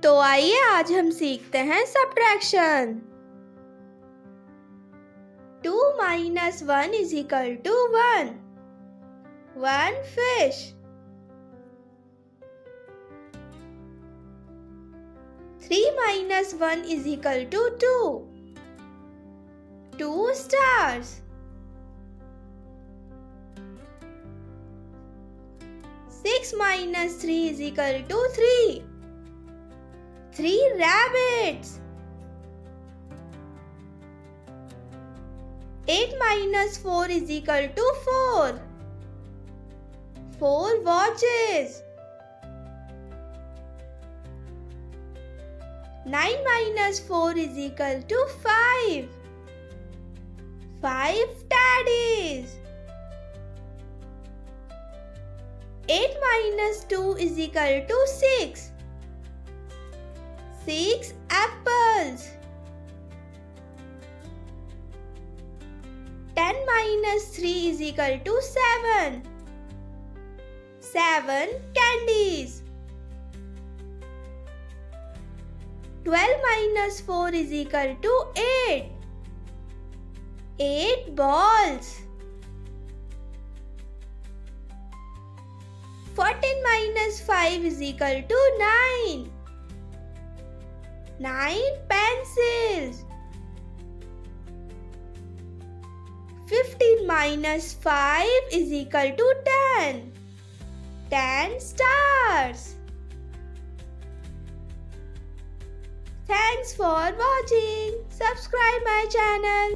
तो आइए आज हम सीखते हैं subtraction. 2 minus 1 is equal to 1. 1 fish. 3 minus 1 is equal to 2. 2 stars. 6 minus 3 is equal to 3. 3 rabbits. 8 minus 4 is equal to 4. 4 watches. 9 minus 4 is equal to 5. 5 teddies. 8 minus 2 is equal to 6. 6 apples. 10 minus 3 is equal to 7. 7 candies. 12 minus 4 is equal to 8. 8 balls. 14 minus 5 is equal to 9. 9 pencils. 15 minus 5 is equal to 10. 10 stars. Thanks for watching. Subscribe my channel.